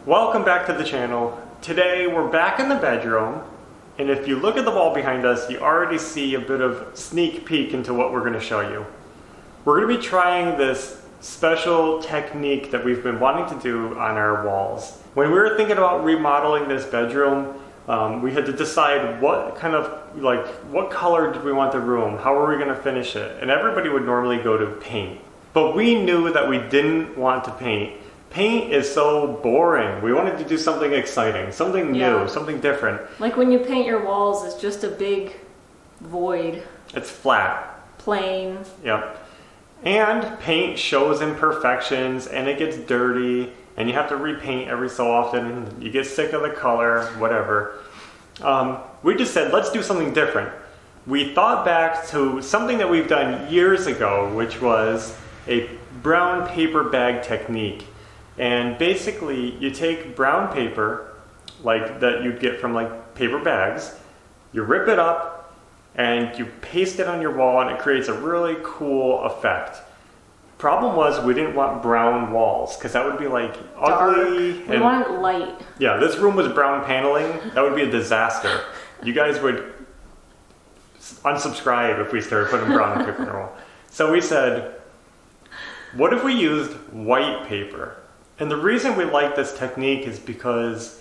Welcome back to the channel. Today we're back in the bedroom, and if you look at the wall behind us, you already see a bit of sneak peek into what we're going to show you. We're going to be trying this special technique that we've been wanting to do on our walls. When we were thinking about remodeling this bedroom, we had to decide what color did we want the room, how were we going to finish it, and everybody would normally go to paint. But we knew that we didn't want to paint. Paint is so boring. We wanted to do something exciting, something new, something different. Like when you paint your walls, it's just a big void. It's flat. Plain. Yep. And paint shows imperfections and it gets dirty and you have to repaint every so often and you get sick of the color, whatever. We just said, let's do something different. We thought back to something that we've done years ago, which was a brown paper bag technique. And basically, you take brown paper, like that you'd get from like paper bags, you rip it up, and you paste it on your wall, and it creates a really cool effect. Problem was, we didn't want brown walls, because that would be like ugly. Dark. We wanted light. Yeah, this room was brown paneling. That would be a disaster. You guys would unsubscribe if we started putting brown paper on the wall. So we said, what if we used white paper? And the reason we like this technique is because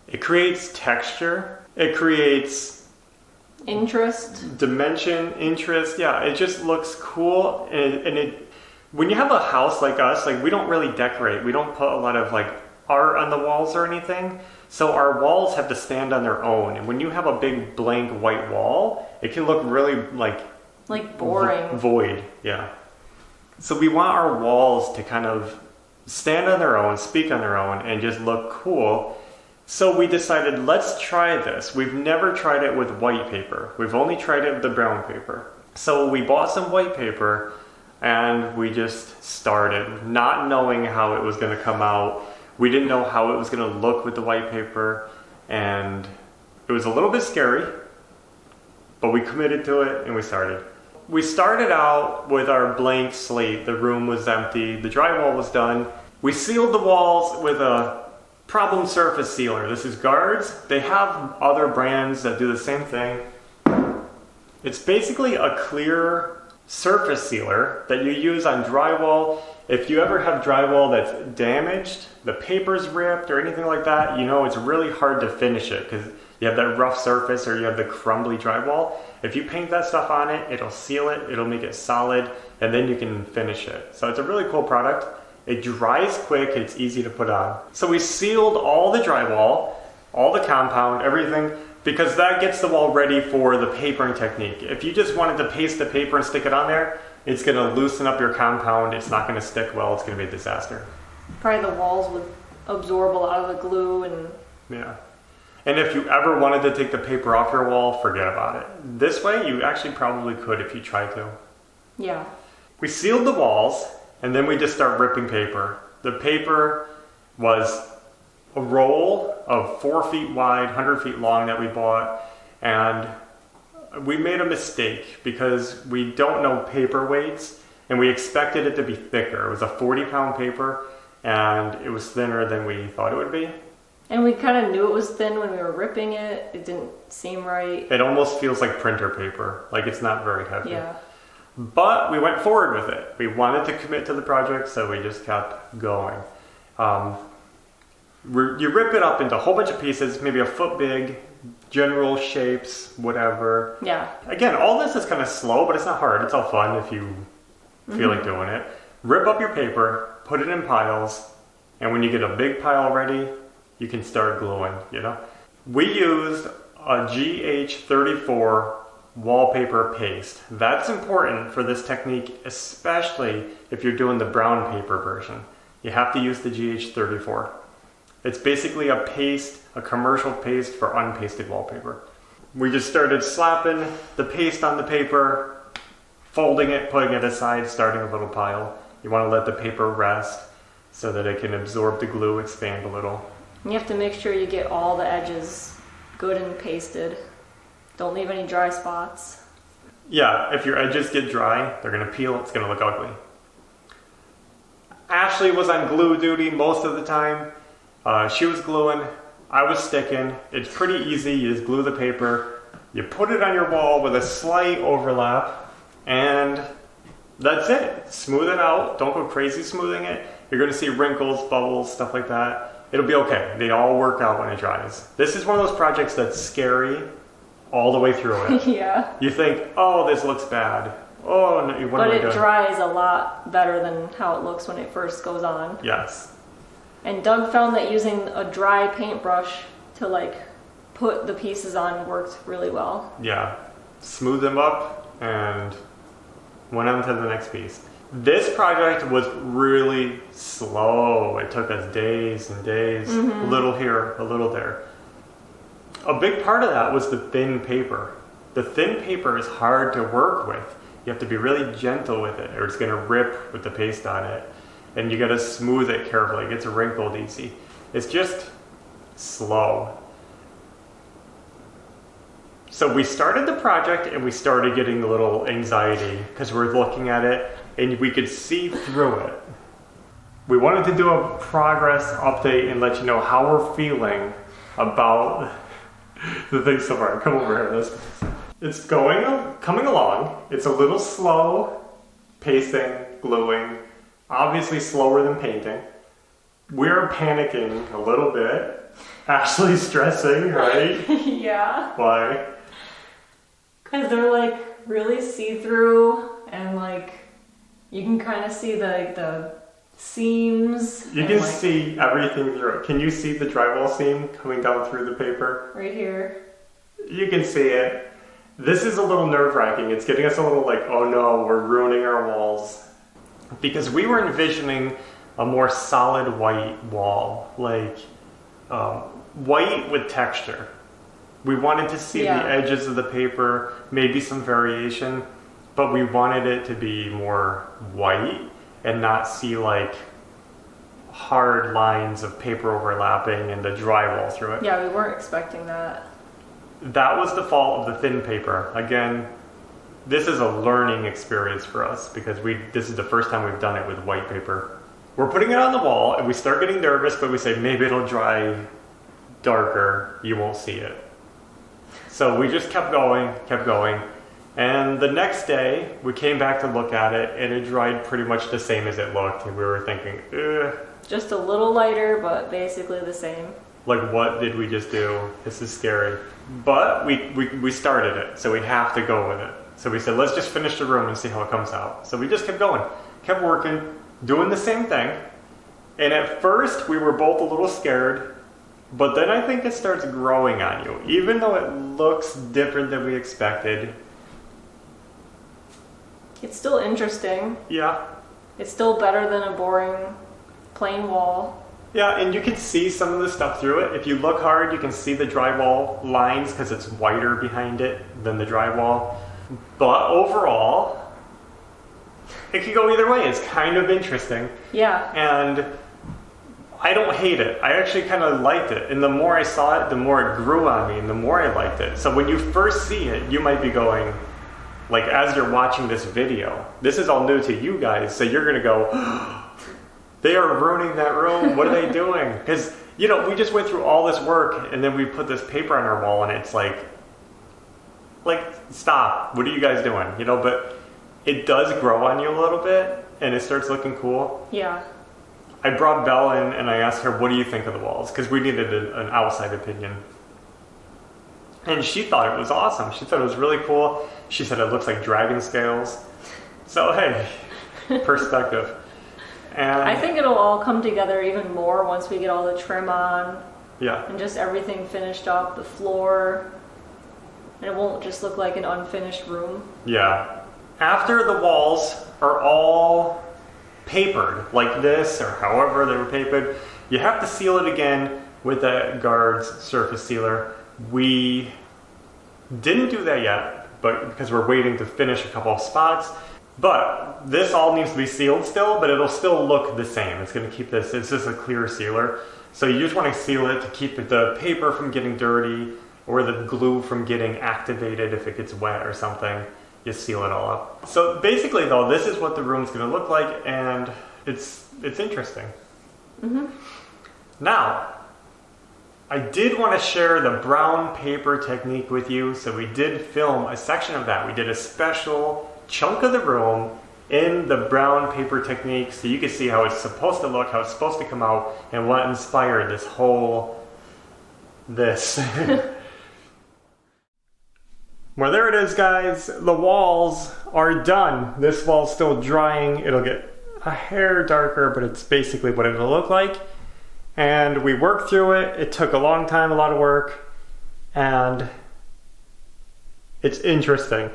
it creates texture, it creates interest, dimension, interest. Yeah, it just looks cool. And when you have a house like us, like we don't really decorate. We don't put a lot of like art on the walls or anything. So our walls have to stand on their own. And when you have a big blank white wall, it can look really like boring, void. Yeah. So we want our walls to kind of stand on their own, speak on their own, and just look cool. So we decided, let's try this. We've never tried it with white paper. We've only tried it with the brown paper. So we bought some white paper and we just started, not knowing how it was going to come out. We didn't know how it was going to look with the white paper, and it was a little bit scary, but we committed to it and we started. We started out with our blank slate. The room was empty. The drywall was done. We sealed the walls with a problem surface sealer. This is Guards. They have other brands that do the same thing. It's basically a clear surface sealer that you use on drywall. If you ever have drywall that's damaged, the paper's ripped or anything like that, you know it's really hard to finish it because you have that rough surface or you have the crumbly drywall. If you paint that stuff on it, it'll seal it, it'll make it solid, and then you can finish it. So it's a really cool product. It dries quick, it's easy to put on. So we sealed all the drywall, all the compound, everything, because that gets the wall ready for the papering technique. If you just wanted to paste the paper and stick it on there, it's gonna loosen up your compound, it's not gonna stick well, it's gonna be a disaster. Probably the walls would absorb a lot of the glue and... Yeah. And if you ever wanted to take the paper off your wall, forget about it. This way, you actually probably could if you tried to. Yeah. We sealed the walls, and then we just start ripping paper. The paper was a roll of 4 feet wide, 100 feet long that we bought, and we made a mistake because we don't know paper weights, and we expected it to be thicker. It was a 40-pound paper, and it was thinner than we thought it would be. And we kind of knew it was thin when we were ripping it. It didn't seem right. It almost feels like printer paper. Like it's not very heavy. Yeah. But we went forward with it. We wanted to commit to the project, so we just kept going. You rip it up into a whole bunch of pieces, maybe a foot big, general shapes, whatever. Yeah. Again, all this is kind of slow, but it's not hard. It's all fun if you feel like doing it. Rip up your paper, put it in piles, and when you get a big pile ready, you can start gluing, you know? We used a GH34 wallpaper paste. That's important for this technique, especially if you're doing the brown paper version. You have to use the GH34. It's basically a paste, a commercial paste for unpasted wallpaper. We just started slapping the paste on the paper, folding it, putting it aside, starting a little pile. You want to let the paper rest so that it can absorb the glue, expand a little. You have to make sure you get all the edges good and pasted. Don't leave any dry spots. Yeah, if your edges get dry, they're going to peel, it's going to look ugly. Ashley was on glue duty most of the time. She was gluing, I was sticking. It's pretty easy. You just glue the paper, you put it on your wall with a slight overlap, and that's it. Smooth it out. Don't go crazy smoothing it. You're going to see wrinkles, bubbles, stuff like that. It'll be okay. They all work out when it dries. This is one of those projects that's scary all the way through it. Yeah. You think, oh, this looks bad. Oh, no, what am I doing? But it dries a lot better than how it looks when it first goes on. Yes. And Doug found that using a dry paintbrush to like put the pieces on worked really well. Yeah. Smooth them up and went on to the next piece. This project was really slow. It took us days and days, a little here, a little there. A big part of that was the thin paper. The thin paper is hard to work with. You have to be really gentle with it or it's going to rip with the paste on it. And you got to smooth it carefully. It gets wrinkled easy. It's just slow. So we started the project and we started getting a little anxiety because we're looking at it and we could see through it. We wanted to do a progress update and let you know how we're feeling about the thing so far. Come over here. It's coming along. It's a little slow, pasting, gluing, obviously slower than painting. We're panicking a little bit. Ashley's stressing, right? Yeah. Why? Because they're like really see-through and like you can kind of see the seams. You can see everything through it. Can you see the drywall seam coming down through the paper? Right here. You can see it. This is a little nerve-wracking. It's getting us a little like, oh no, we're ruining our walls. Because we were envisioning a more solid white wall, like white with texture. We wanted to see the edges of the paper, maybe some variation, but we wanted it to be more white and not see like hard lines of paper overlapping and the drywall through it. Yeah, we weren't expecting that. That was the fault of the thin paper. Again, this is a learning experience for us because this is the first time we've done it with white paper. We're putting it on the wall and we start getting nervous, but we say maybe it'll dry darker, you won't see it. So we just kept going. And the next day, we came back to look at it, and it dried pretty much the same as it looked. And we were thinking, ugh. Just a little lighter, but basically the same. Like, what did we just do? This is scary. But we started it, so we have to go with it. So we said, let's just finish the room and see how it comes out. So we just kept going, kept working, doing the same thing. And at first, we were both a little scared. But then I think it starts growing on you. Even though it looks different than we expected. It's still interesting. Yeah. It's still better than a boring plain wall. Yeah, and you can see some of the stuff through it. If you look hard, you can see the drywall lines because it's whiter behind it than the drywall. But overall, it could go either way. It's kind of interesting. Yeah. And I don't hate it. I actually kind of liked it. And the more I saw it, the more it grew on me and the more I liked it. So when you first see it, you might be going, like as you're watching this video, this is all new to you guys. So you're going to go, they are ruining that room. What are they doing? Because, you know, we just went through all this work and then we put this paper on our wall and it's like, stop. What are you guys doing? You know, but it does grow on you a little bit and it starts looking cool. Yeah. I brought Belle in and I asked her, what do you think of the walls? Because we needed an outside opinion. And she thought it was awesome. She thought it was really cool. She said it looks like dragon scales. So, hey, perspective. And I think it'll all come together even more once we get all the trim on. Yeah. And just everything finished up, the floor. And it won't just look like an unfinished room. Yeah. After the walls are all papered like this or however they were papered, you have to seal it again with a guard's surface sealer. We didn't do that yet, but because we're waiting to finish a couple of spots. But this all needs to be sealed still, but it'll still look the same. It's going to keep this, it's just a clear sealer. So you just want to seal it to keep the paper from getting dirty or the glue from getting activated if it gets wet or something. Just seal it all up. So basically though, this is what the room's going to look like and it's interesting. Mm-hmm. Now, I did want to share the brown paper technique with you, so we did film a section of that. We did a special chunk of the room in the brown paper technique so you can see how it's supposed to look, how it's supposed to come out, and what inspired this. Well, there it is, guys. The walls are done. This wall's still drying. It'll get a hair darker, but it's basically what it'll look like. And we worked through it. It took a long time, a lot of work, and it's interesting.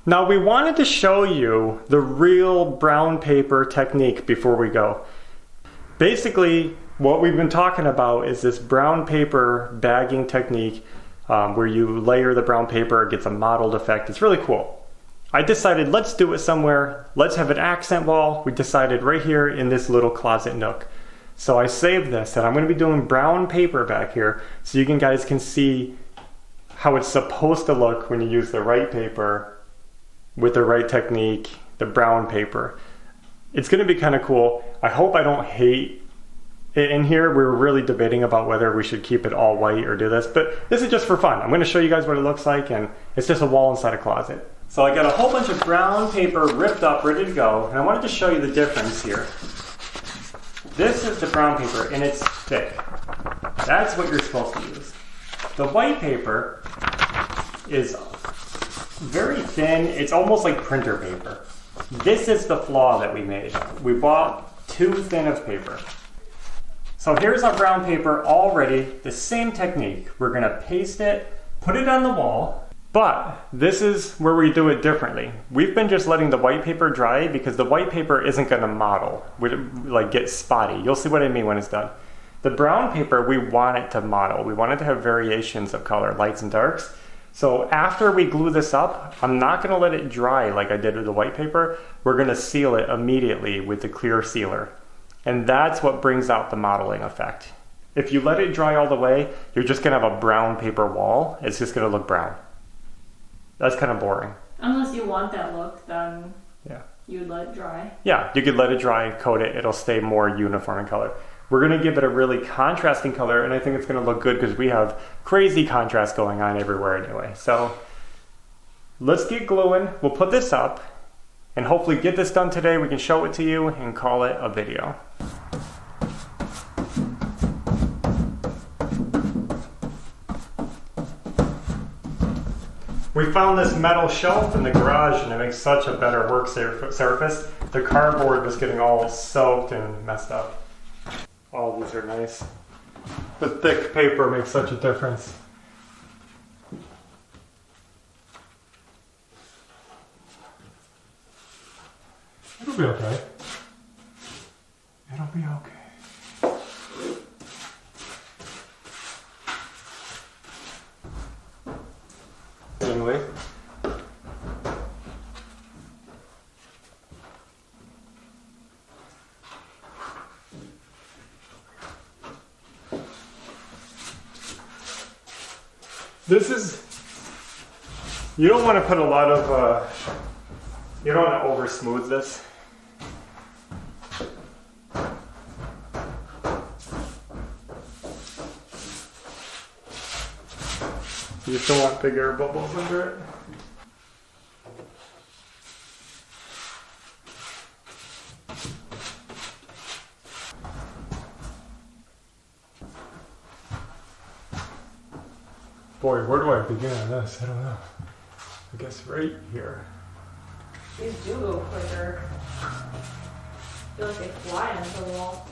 Now, we wanted to show you the real brown paper technique before we go. Basically, what we've been talking about is this brown paper bagging technique where you layer the brown paper, it gets a mottled effect. It's really cool. I decided let's do it somewhere. Let's have an accent wall. We decided right here in this little closet nook. So I saved this, and I'm going to be doing brown paper back here so you guys can see how it's supposed to look when you use the right paper with the right technique, the brown paper. It's going to be kind of cool. I hope I don't hate it in here. We were really debating about whether we should keep it all white or do this, but this is just for fun. I'm going to show you guys what it looks like, and it's just a wall inside a closet. So I got a whole bunch of brown paper ripped up, ready to go, and I wanted to show you the difference here. This is the brown paper, and it's thick. That's what you're supposed to use. The white paper is very thin. It's almost like printer paper. This is the flaw that we made. We bought too thin of paper. So here's our brown paper all ready. The same technique. We're going to paste it, put it on the wall. But this is where we do it differently. We've been just letting the white paper dry because the white paper isn't going to model, like get spotty. You'll see what I mean when it's done. The brown paper, we want it to model. We want it to have variations of color, lights and darks. So after we glue this up, I'm not going to let it dry like I did with the white paper. We're going to seal it immediately with the clear sealer. And that's what brings out the modeling effect. If you let it dry all the way, you're just going to have a brown paper wall. It's just going to look brown. That's kind of boring. Unless you want that look, then yeah, you would let it dry. Yeah, you could let it dry, coat it, it'll stay more uniform in color. We're going to give it a really contrasting color, and I think it's going to look good because we have crazy contrast going on everywhere anyway. So let's get gluing. We'll put this up and hopefully get this done today. We can show it to you and call it a video. We found this metal shelf in the garage, and it makes such a better work surface. The cardboard was getting all soaked and messed up. All these are nice. The thick paper makes such a difference. It'll be okay. It'll be okay. Anyway. This is, you don't want to put a lot of, you don't want to over smooth this. You just don't want big air bubbles under it. Boy, where do I begin on this? I don't know. I guess right here. These do go quicker. I feel like they fly onto the wall.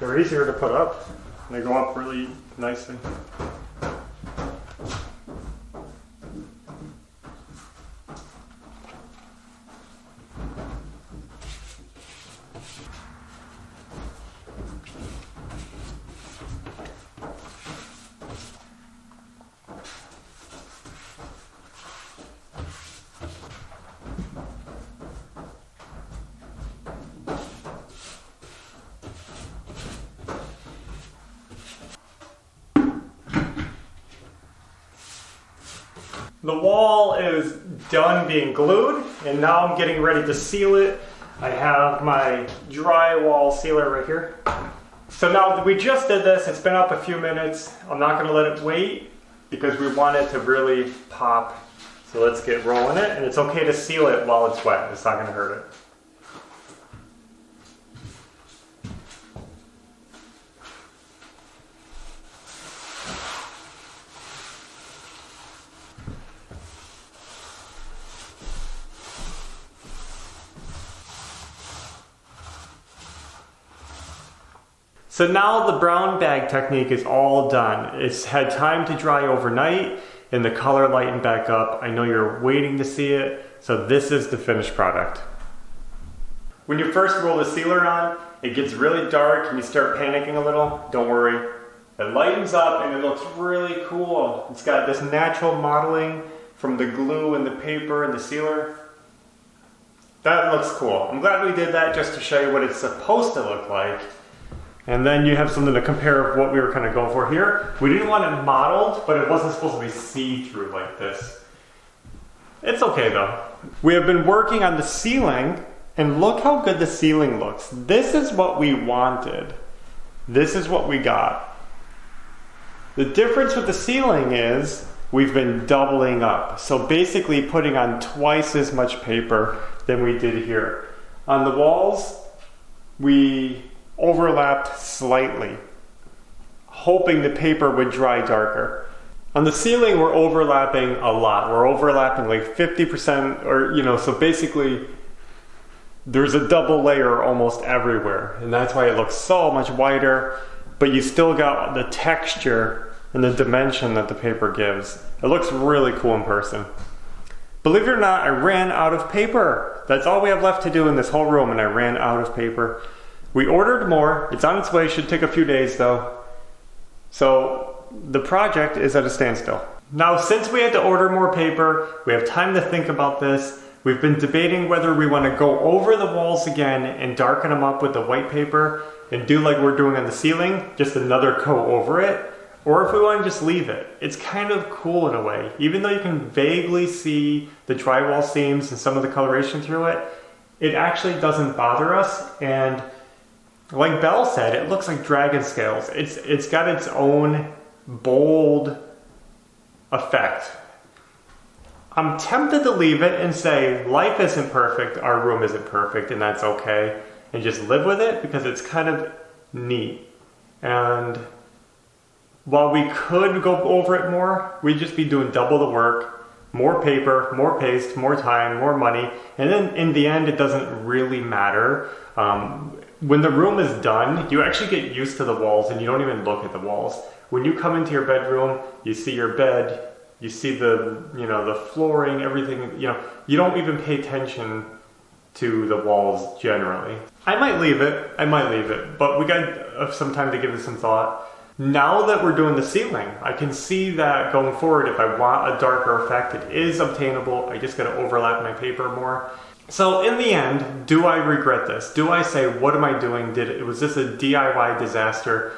They're easier to put up. And they go up really nicely. The wall is done being glued, and now I'm getting ready to seal it. I have my drywall sealer right here. So now we just did this, it's been up a few minutes. I'm not gonna let it wait because we want it to really pop. So let's get rolling it, and it's okay to seal it while it's wet. It's not gonna hurt it. So now the brown bag technique is all done. It's had time to dry overnight and the color lightened back up. I know you're waiting to see it, so this is the finished product. When you first roll the sealer on, it gets really dark and you start panicking a little. Don't worry. It lightens up and it looks really cool. It's got this natural modeling from the glue and the paper and the sealer. That looks cool. I'm glad we did that just to show you what it's supposed to look like. And then you have something to compare of what we were kind of going for here. We didn't want it modeled, but it wasn't supposed to be see-through like this. It's okay though. We have been working on the ceiling, and look how good the ceiling looks. This is what we wanted. This is what we got. The difference with the ceiling is we've been doubling up. So basically putting on twice as much paper than we did here. On the walls, we overlapped slightly, hoping the paper would dry darker. On the ceiling, we're overlapping a lot. We're overlapping like 50% or, so basically there's a double layer almost everywhere. And that's why it looks so much whiter, but you still got the texture and the dimension that the paper gives. It looks really cool in person. Believe it or not, I ran out of paper. That's all we have left to do in this whole room, and I ran out of paper. We ordered more. It's on its way. Should take a few days though. So the project is at a standstill. Now, since we had to order more paper, we have time to think about this. We've been debating whether we want to go over the walls again and darken them up with the white paper and do like we're doing on the ceiling, just another coat over it, or if we want to just leave it. It's kind of cool in a way. Even though you can vaguely see the drywall seams and some of the coloration through it, it actually doesn't bother us. And like Belle said, it looks like dragon scales. It's got its own bold effect. I'm tempted to leave it and say life isn't perfect, our room isn't perfect, and that's okay, and just live with it because it's kind of neat. And while we could go over it more, we'd just be doing double the work, more paper, more paste, more time, more money, and then in the end it doesn't really matter. When the room is done, you actually get used to the walls and you don't even look at the walls. When you come into your bedroom, you see your bed, you see the flooring, everything, you don't even pay attention to the walls generally. I might leave it, but we got some time to give it some thought. Now that we're doing the ceiling, I can see that going forward, if I want a darker effect, it is obtainable. I just gotta overlap my paper more. So in the end, do I regret this? Do I say, what am I doing? Was this a DIY disaster?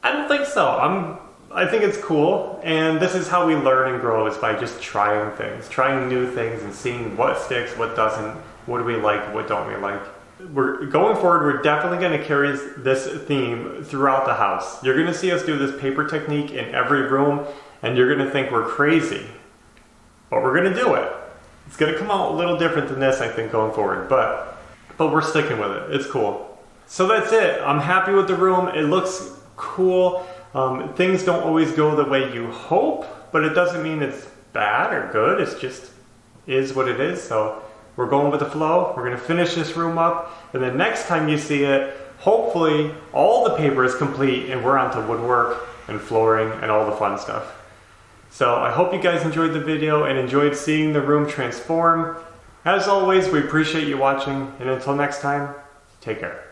I don't think so. I think it's cool, and this is how we learn and grow, is by just trying things, trying new things and seeing what sticks, what doesn't, what do we like, what don't we like. Going forward, we're definitely going to carry this theme throughout the house. You're going to see us do this paper technique in every room, and you're going to think we're crazy, but we're going to do it. It's going to come out a little different than this, I think, going forward, but we're sticking with it. It's cool. So that's it. I'm happy with the room. It looks cool. Things don't always go the way you hope, but it doesn't mean it's bad or good. It's just is what it is. So we're going with the flow. We're going to finish this room up, and the next time you see it, hopefully all the paper is complete and we're onto woodwork and flooring and all the fun stuff. So I hope you guys enjoyed the video and enjoyed seeing the room transform. As always, we appreciate you watching, and until next time, take care.